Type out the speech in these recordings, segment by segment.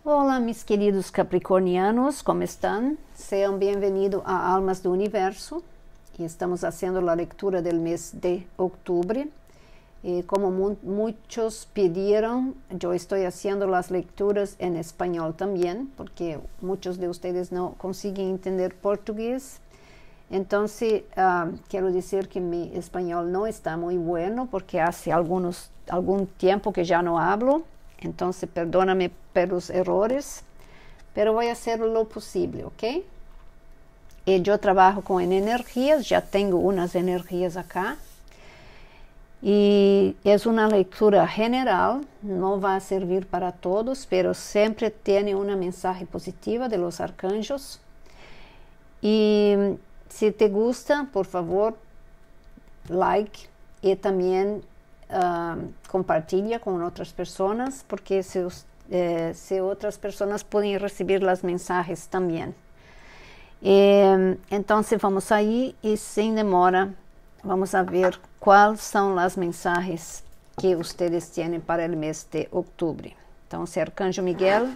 Olá, mis queridos capricornianos, como estão? Sejam bem-vindos a Almas do Universo. E estamos fazendo a leitura do mês de outubro. E como muitos pediram, eu estou fazendo as leituras em espanhol também, porque muitos de vocês não conseguem entender português. Então, quero dizer que mi espanhol não está muito bueno, porque há algum tempo que já não hablo. Então, perdóname pelos errores, pero vou fazer o possível, ok? E eu trabalho com energias, já tenho umas energias acá. E é uma leitura general, não vai servir para todos, pero sempre tem uma mensagem positiva de los arcanjos. E se te gusta, por favor, like e também compartilha com outras pessoas, porque se outras pessoas podem receber as mensagens também. Então, vamos aí e sem demora, vamos a ver quais são as mensagens que vocês têm para o mês de outubro. Então, Arcanjo Miguel,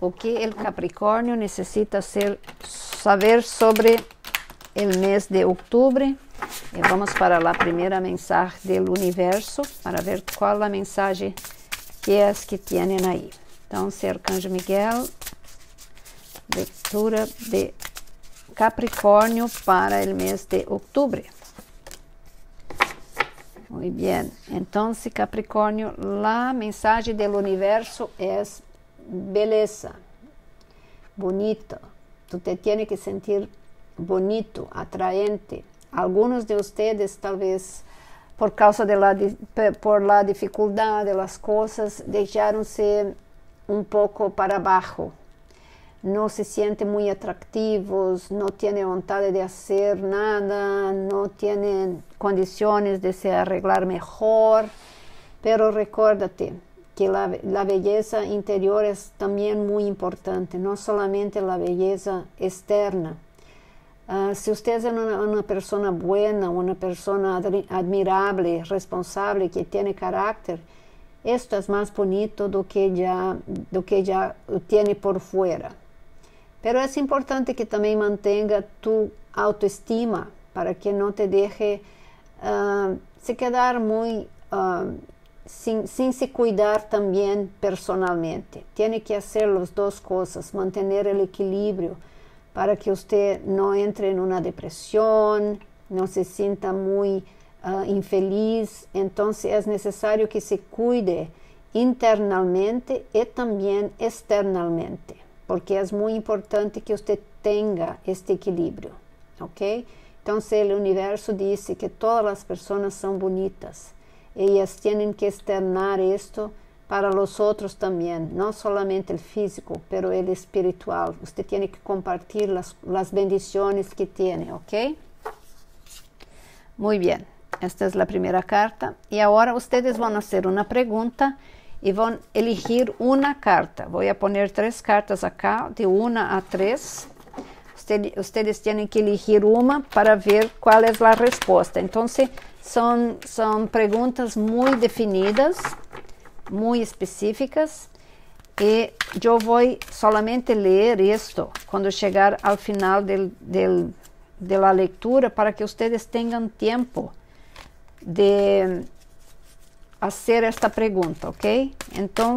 o que o Capricórnio necessita saber sobre o mês de outubro? E vamos para a primeira mensagem do universo, para ver qual a mensagem que têm aí. Então, Arcanjo Miguel, leitura de Capricórnio para o mês de outubro. Muito bem. Então, Capricórnio, a mensagem do universo é beleza, bonito. Tu te tienes que sentir bonito, atraente. Alguns de vocês, talvez, por causa por la dificuldade das coisas, deixaram-se pouco para baixo. Não se sentem muito atrativos, não têm vontade de fazer nada, não têm condições de se arreglar melhor. Pero recuérdate que a beleza interior é também muito importante, não somente a beleza externa. Se você é uma pessoa boa, uma pessoa admirável, responsável, que tem caráter, isto é mais bonito do que já tem por fora. Pero é importante que também mantenha tu autoestima, para que não te deixe se quedar muito sem se cuidar também personalmente. Tem que fazer as duas coisas, manter o equilíbrio, para que você não entre em uma depressão, não se sinta muito infeliz. Então, é necessário que se cuide internamente e também externamente, porque é muito importante que você tenha este equilíbrio, ok? Então, o universo diz que todas as pessoas são bonitas, e elas têm que externar isto para os outros também, não somente o físico, pero o espiritual. Você tem que compartilhar as bendições que tem, ok? Muito bem, esta é a primeira carta. E agora vocês vão fazer uma pergunta e vão elegir uma carta. Vou pôr 3 cartas acá, de 1 a 3. Vocês têm que elegir uma para ver qual é a resposta. Então, são perguntas muito definidas, muito específicas, e eu vou solamente ler isto quando chegar ao final da leitura, para que vocês tenham tempo de fazer esta pergunta, ok? Então,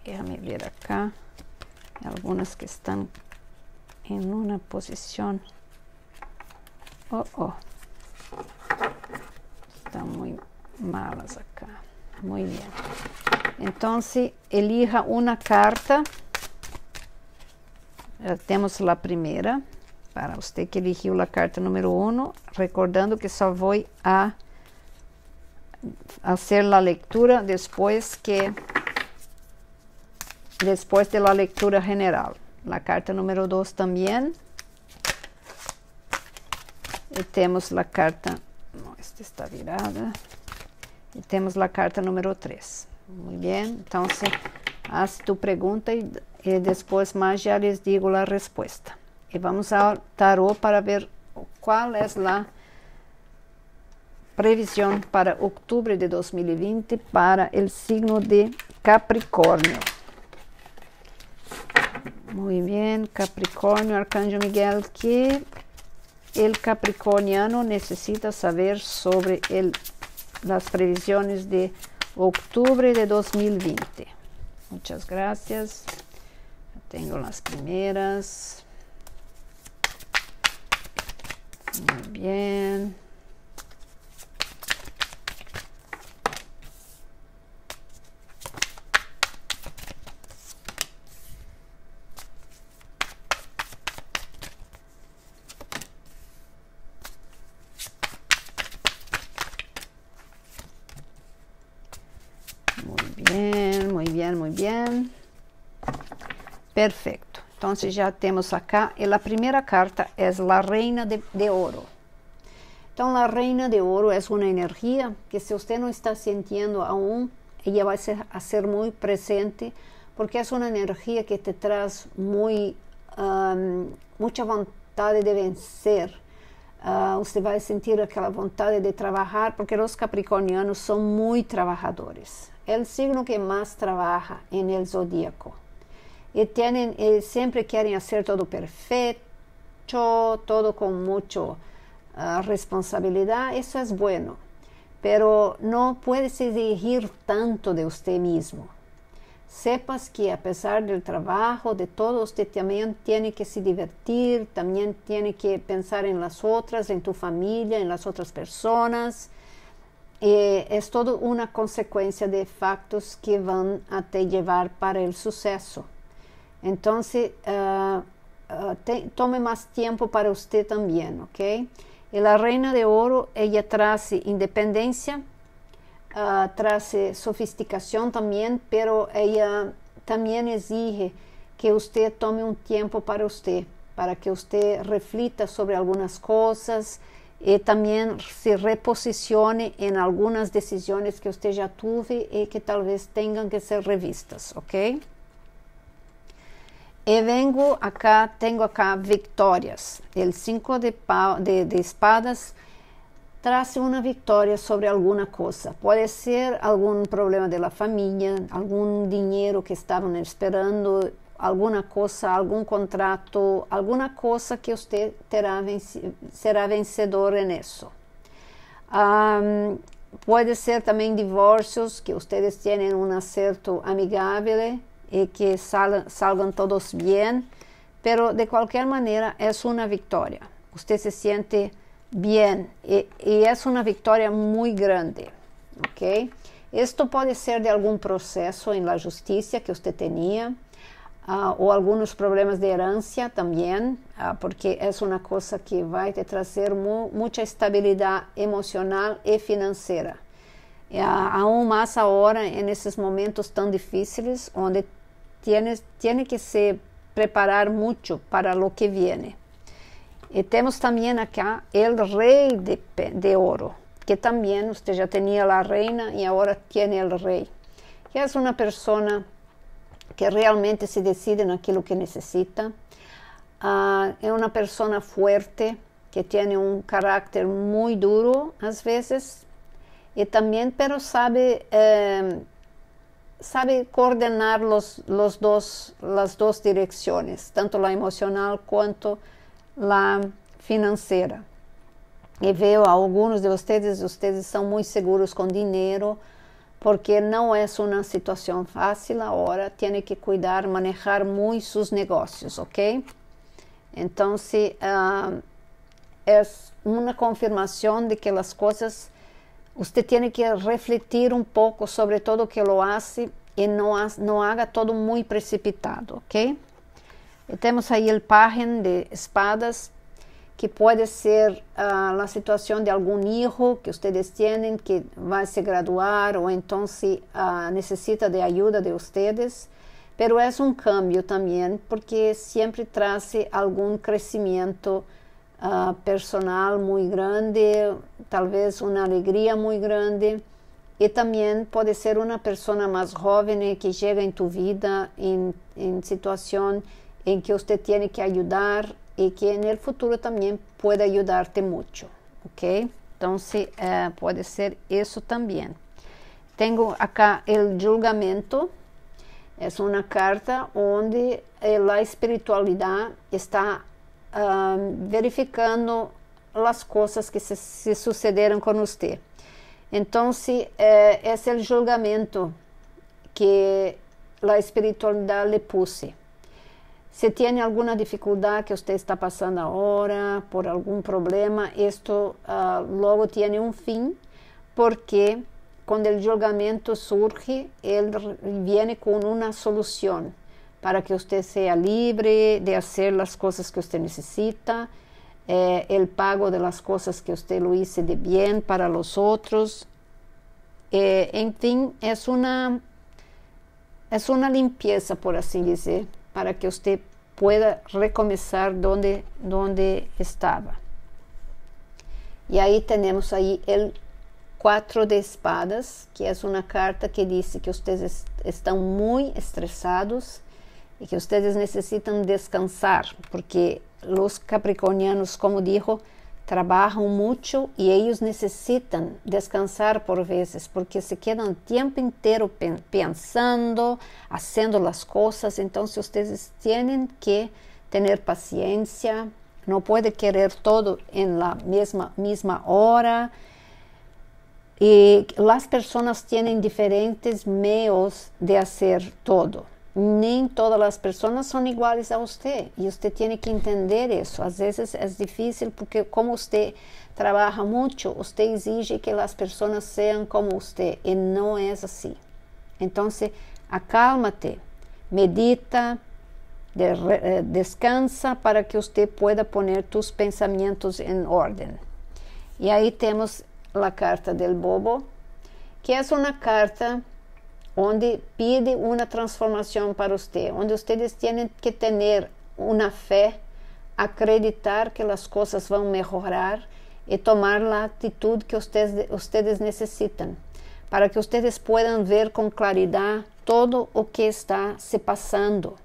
déjame ver acá, algumas que estão em uma posição, estão muito malas acá. Muito bem. Então, elija uma carta. Temos a primeira. Para você que eligiu a carta número 1, recordando que só vou fazer a leitura depois da leitura general. A carta número 2 também. E temos a carta... Não, esta está virada. E temos a carta número 3. Muito bem. Então, faz tu pergunta e depois mais já les digo a resposta. E vamos ao tarot para ver qual é a previsão para outubro de 2020 para o signo de Capricórnio. Muy bien, Capricornio, Arcángel Miguel, ¿qué el capricorniano necesita saber sobre las previsiones de octubre de 2020? Muchas gracias. Tengo las primeras. Muy bien. Muy bien, muy bien. Perfecto. Entonces ya tenemos acá, y la primera carta es la Reina de Oro. Entonces la Reina de Oro es una energía que si usted no está sintiendo aún, ella va a ser muy presente, porque es una energía que te trae mucha voluntad de vencer. Usted va a sentir aquella voluntad de trabajar, porque los capricornianos son muy trabajadores. El signo que más trabaja en el zodíaco. Y siempre quieren hacer todo perfecto, todo con mucha responsabilidad. Eso es bueno, pero no puedes exigir tanto de usted mismo. Sepas que a pesar del trabajo, de todo, usted también tiene que se divertir, también tiene que pensar en las otras, en tu familia, en las otras personas. Es todo una consecuencia de factos que van a te llevar para el suceso. Entonces, tome más tiempo para usted también, ¿ok? Y la Reina de Oro, ella trae independencia, trae sofisticación también, pero ella también exige que usted tome un tiempo para usted, para que usted reflita sobre algunas cosas y también se reposicione en algunas decisiones que usted ya tuve y que tal vez tengan que ser revistas, ¿ok? Y tengo acá victorias. El 5 de espadas trae una victoria sobre alguna cosa. Puede ser algún problema de la familia, algún dinero que estaban esperando, alguna cosa, algún contrato, alguna cosa que usted será vencedor en eso. Puede ser también divorcios, que ustedes tienen un acerto amigable y que salgan todos bien, pero de cualquier manera es una victoria. Usted se siente bien y es una victoria muy grande, ¿ok? Esto puede ser de algún proceso en la justicia que usted tenía, o algunos problemas de herencia también, porque es una cosa que va a traer mucha estabilidad emocional y financiera. Aún más ahora en esos momentos tan difíciles, donde tiene que se preparar mucho para lo que viene. Y tenemos también acá el Rey de Oro, que también usted ya tenía la reina y ahora tiene el rey, que es una persona que realmente se decide en aquello que necesita. Es una persona fuerte, que tiene un carácter muy duro a veces, y también, pero sabe coordinar las dos direcciones, tanto la emocional cuanto la financiera. Y veo a algunos de ustedes son muy seguros con dinero, porque no es una situación fácil ahora, tiene que cuidar, manejar muy sus negocios, ¿ok? Entonces, es una confirmación de que las cosas, usted tiene que refletir un poco sobre todo que lo hace y no haga todo muy precipitado, ¿ok? Y tenemos ahí el Paje de Espadas, que puede ser la situación de algún hijo que ustedes tienen que va a se graduar o entonces necesita de ayuda de ustedes, pero es un cambio también porque siempre trae algún crecimiento personal muy grande, tal vez una alegría muy grande, y también puede ser una persona más joven que llega en tu vida en situación en que usted tiene que ayudar y que en el futuro también puede ayudarte mucho, ¿ok? Entonces puede ser eso también. Tengo acá el Julgamento, É uma carta onde a espiritualidade está verificando as coisas que se sucederam com você. Então, é o julgamento que a espiritualidade lhe puse. Se tem alguma dificuldade que você está passando agora, por algum problema, isto logo tem um fim, porque quando o julgamento surge, ele vem com uma solução para que você seja livre de fazer as coisas que você necessita, o pago de las coisas que você lo hizo de bem para os outros. Enfim, é uma limpeza, por assim dizer, para que você pueda recomeçar donde estava. E aí temos aí o 4 de espadas, que é uma carta que diz que vocês estão muito estressados e que vocês necessitam descansar, porque os capricornianos, como digo, trabalham muito e eles necessitam descansar por vezes, porque se quedam o tempo inteiro pensando, fazendo as coisas. Então, vocês têm que ter paciência, não pode querer todo em la mesma hora. E as pessoas têm diferentes meios de fazer todo. Nem todas as pessoas são iguais a você, e você tem que entender isso. Às vezes é difícil, porque como você trabalha muito, você exige que as pessoas sejam como você, e não é assim. Então, acalma-te, medita, descansa, para que você pueda poner tus pensamentos em ordem. E aí temos a carta del bobo, que é uma carta onde pide uma transformação para você, onde vocês têm que ter uma fé, acreditar que as coisas vão melhorar e tomar a atitude que vocês necessitam, para que vocês possam ver com claridade todo o que está se passando.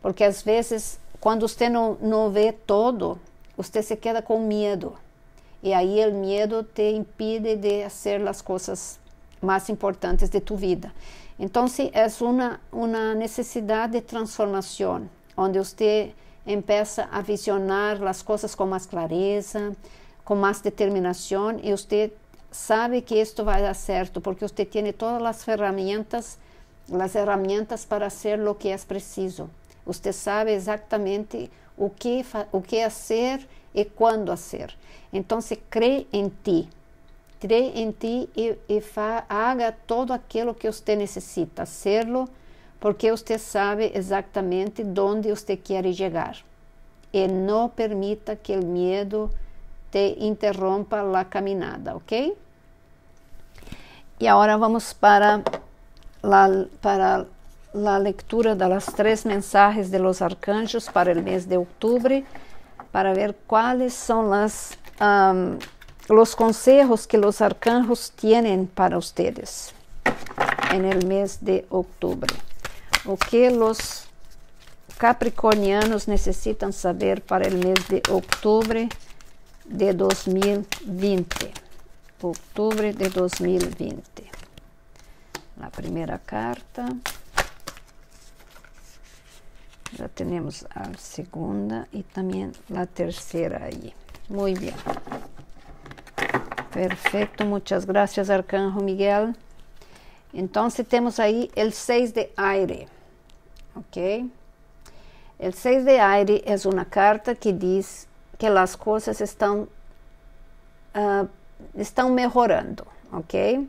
Porque às vezes, quando você não vê todo, você se queda com medo. E aí o medo te impede de fazer as coisas mais importantes de tu vida. Então, é uma necessidade de transformação, onde você começa a visionar as coisas com mais clareza, com mais determinação, e você sabe que isto vai dar certo, porque você tem todas as ferramentas para fazer o que é preciso. Você sabe exatamente o que fazer e quando fazer. Então, crê em ti. Crê em ti e haga todo aquilo que você necessita hacerlo, porque você sabe exatamente onde você quer chegar. E não permita que o medo te interrompa a caminhada, ok? E agora vamos para a leitura das 3 mensagens de los arcanjos para o mês de outubro, para ver quais são os consejos que os arcanjos têm para ustedes no mês de outubro. O que os capricornianos necessitam saber para o mês de outubro de 2020. Outubro de 2020. A primeira carta. Já temos a segunda e também a terceira aí. Muito bem. Perfeito, muitas graças, Arcanjo Miguel. Então, temos aí o 6 de aire, ok? O 6 de aire é uma carta que diz que as coisas estão melhorando, ok?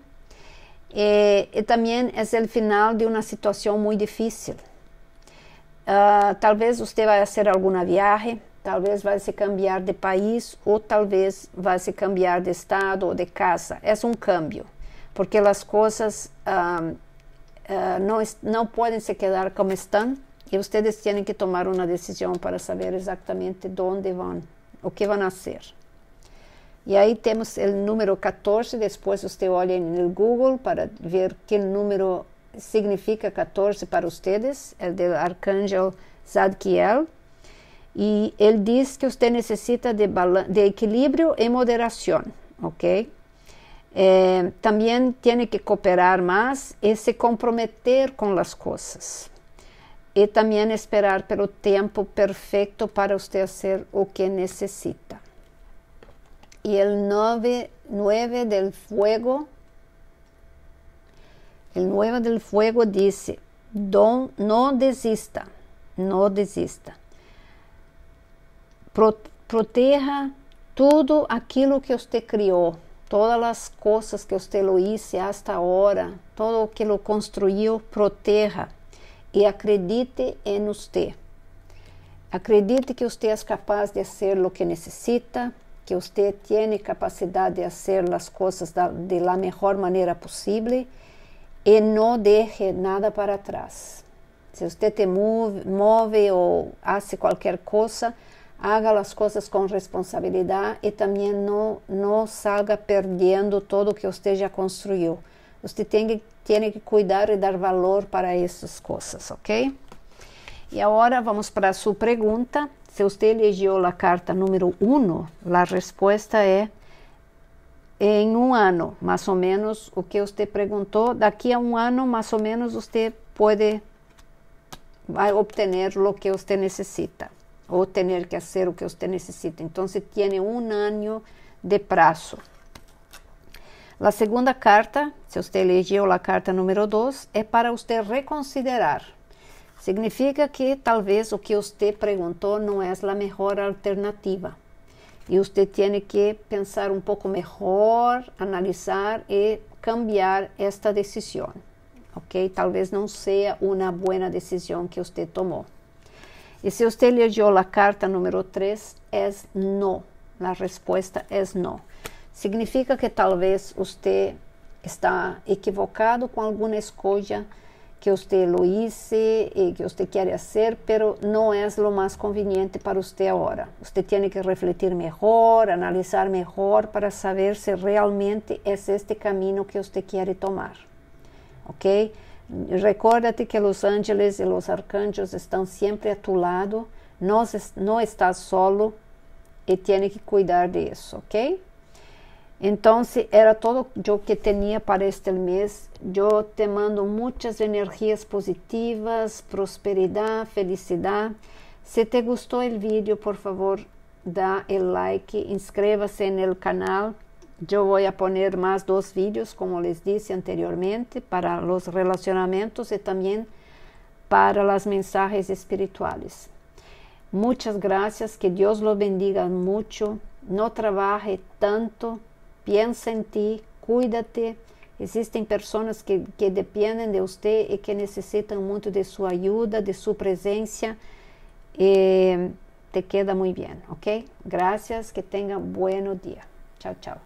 E também é o final de uma situação muito difícil. Talvez você vai fazer alguma viagem, talvez vai se cambiar de país, ou talvez vai se cambiar de estado ou de casa. É um cambio, porque as coisas não podem se quedar como estão, e vocês têm que tomar uma decisão para saber exatamente onde vão, o que vão fazer. E aí temos o número 14, depois você olha no Google para ver que número significa 14 para vocês, é do arcanjo Zadkiel, e ele diz que você necessita de equilíbrio e moderação, ok? Também tem que cooperar mais e se comprometer com as coisas. e também esperar pelo tempo perfeito para você fazer o que necessita. E o 9 del fuego, o 9 del fuego diz, não desista, não desista. Proteja tudo aquilo que você criou, todas as coisas que você lo hizo hasta agora, todo o que lo construiu, proteja. E acredite em você. Acredite que você é capaz de fazer o que necessita, que você tem capacidade de fazer as coisas de la melhor maneira possível e não deixe nada para trás. Se você te move ou faz qualquer coisa, haga as coisas com responsabilidade e também não salga perdendo todo o que você já construiu. Você tem que cuidar e dar valor para essas coisas, ok? E agora vamos para a sua pergunta. Se você elegeu a carta número 1, a resposta é em um ano, mais ou menos, o que você perguntou. Daqui a um ano, mais ou menos, você vai obter o que você necessita, ou ter que fazer o que você necessita. Então, tem um ano de prazo. A segunda carta, se você elegeu a carta número 2, é para você reconsiderar. Significa que talvez o que você perguntou não é a melhor alternativa. E você tem que pensar um pouco melhor, analisar e cambiar esta decisão. Ok? Talvez não seja uma boa decisão que você tomou. E se você elegeu a carta número 3, é não. A resposta é não. Significa que talvez você está equivocado com alguma escolha que você lo hizo e que você quer fazer, pero não é o mais conveniente para você agora. Você tem que refletir melhor, analisar melhor para saber se realmente é este caminho que você quer tomar. Ok? Recuerda-te que os ángeles e os arcanjos estão sempre a tu lado, não estás solo e tem que cuidar disso, ok? Então, era todo o que tinha para este mês. Eu te mando muitas energias positivas, prosperidade, felicidade. Se te gostou o vídeo, por favor, dá o like, inscreva-se no canal. Eu vou a poner mais 2 vídeos, como les disse anteriormente, para os relacionamentos e também para as mensagens espirituais. Muitas graças, que Deus lo bendiga muito. Não trabalhe tanto. Piensa em ti, cuídate. Existem pessoas que dependem de você e que necessitam muito de sua ajuda, de sua presença. Te queda muito bem, ok? Graças, que tenha um bom dia. Tchau, tchau.